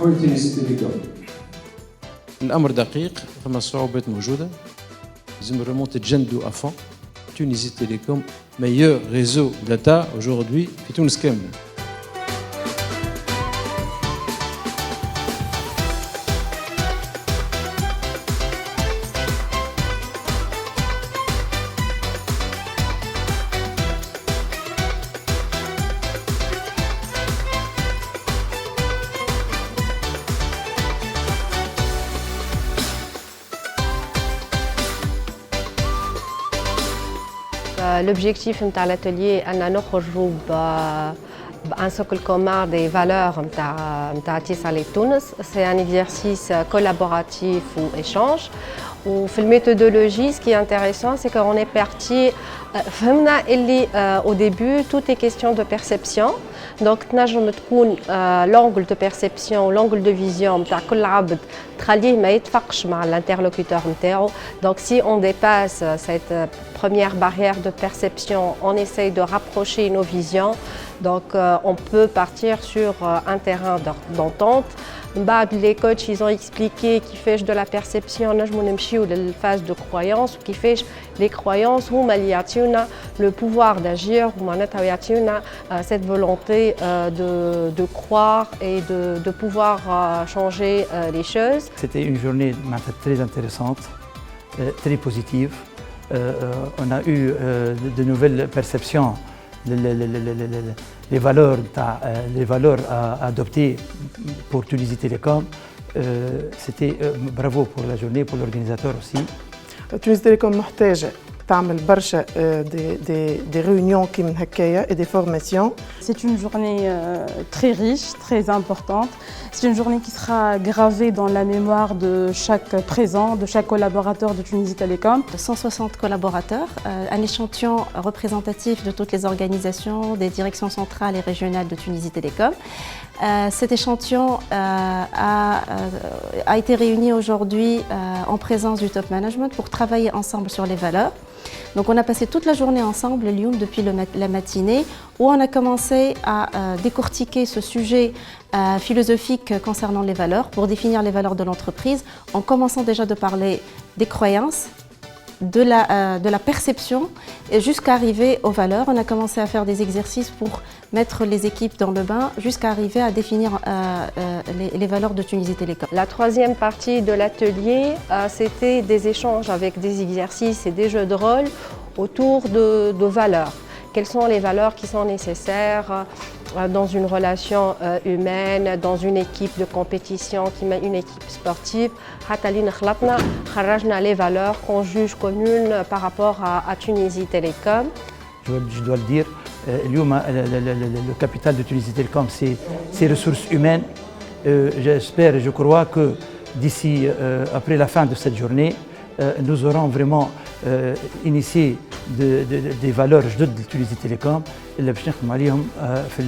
أحوال تونس تيليكوم. الأمر دقيق، فما صعوبات موجودة. لازم الريمونت تجندوا أفون. Tunisie Télécom, meilleur réseau data aujourd'hui في تونس كاملة. L'objectif de l'atelier est de nous un socle commun des valeurs de Atisal et Tunis. C'est un exercice collaboratif ou échange. Ou la méthodologie, ce qui est intéressant, c'est qu'on est parti. Au début, tout est question de perception. Donc, l'angle de perception, l'angle de vision de l'interlocuteur. Donc, si on dépasse cette première barrière de perception, on essaye de rapprocher nos visions. Donc, on peut partir sur un terrain d'entente. Les coachs ils ont expliqué qu'il fait de la perception, nous avons une phase de croyance, qui fait les croyances, le pouvoir d'agir, cette volonté de croire et de pouvoir changer les choses. C'était une journée très intéressante, très positive. On a eu de nouvelles perceptions. Les valeurs adoptées pour Tunisie Télécom, c'était bravo pour la journée, pour l'organisateur aussi. Tunisie Télécom محتاجة تعمل برشا des réunions comme هكايا et des formations. C'est une journée très riche, très importante. C'est une journée qui sera gravée dans la mémoire de chaque présent, de chaque collaborateur de Tunisie Télécom. 160 collaborateurs, un échantillon représentatif de toutes les organisations, des directions centrales et régionales de Tunisie Télécom. Cet échantillon a été réuni aujourd'hui en présence du top management pour travailler ensemble sur les valeurs. Donc on a passé toute la journée ensemble, Lyoum, depuis la matinée, où on a commencé à décortiquer ce sujet philosophique concernant les valeurs, pour définir les valeurs de l'entreprise, en commençant déjà de parler des croyances, de la perception, et jusqu'à arriver aux valeurs. On a commencé à faire des exercices pour mettre les équipes dans le bain, jusqu'à arriver à définir les valeurs de Tunisie Télécom. La troisième partie de l'atelier, c'était des échanges avec des exercices et des jeux de rôle autour de valeurs. Quelles sont les valeurs qui sont nécessaires dans une relation humaine, dans une équipe de compétition, une équipe sportive. Les valeurs qu'on juge communes par rapport à Tunisie Télécom. Je dois le dire, le capital de Tunisie Télécom, c'est ses ressources humaines. J'espère et je crois que d'ici, après la fin de cette journée, nous aurons vraiment initié des valeurs جدد لتونسي تيليكوم اللي باش نخدم عليهم في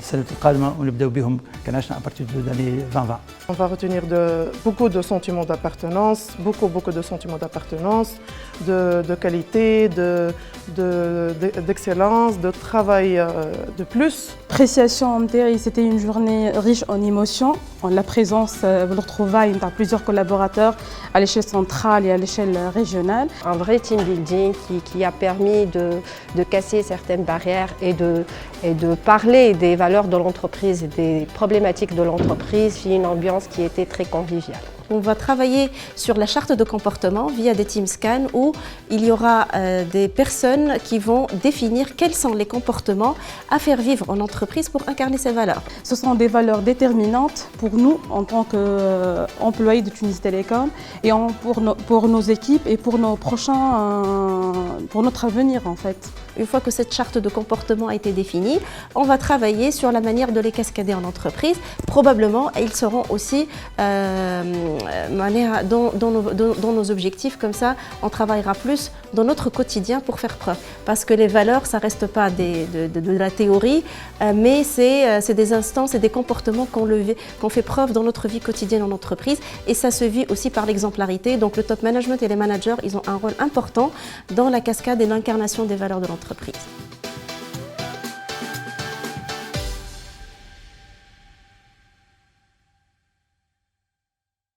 السنة القادمة ونبداو بهم كنعشنا à partir de l'année 2020. On va retenir beaucoup de sentiments d'appartenance, beaucoup de sentiments d'appartenance, de qualité, d'excellence, de travail de plus. Appréciation, c'était une journée riche en émotions, en la présence, le retrouvailles par plusieurs collaborateurs à l'échelle centrale et à l'échelle régionale. Un vrai team building qui a permis de casser certaines barrières et de parler des valeurs de l'entreprise et des problématiques de l'entreprise via une ambiance qui était très conviviale. On va travailler sur la charte de comportement via des team scans où il y aura des personnes qui vont définir quels sont les comportements à faire vivre en entreprise pour incarner ces valeurs. Ce sont des valeurs déterminantes pour nous en tant qu'employés de Tunisie Télécom et pour nos équipes et pour notre avenir en fait. Une fois que cette charte de comportement a été définie, on va travailler sur la manière de les cascader en entreprise. Probablement, ils seront aussi dans nos objectifs. Comme ça, on travaillera plus dans notre quotidien pour faire preuve. Parce que les valeurs, ça ne reste pas de la théorie, mais c'est des instances et des comportements qu'on fait preuve dans notre vie quotidienne en entreprise. Et ça se vit aussi par l'exemplarité. Donc le top management et les managers, ils ont un rôle important dans la cascade et l'incarnation des valeurs de l'entreprise.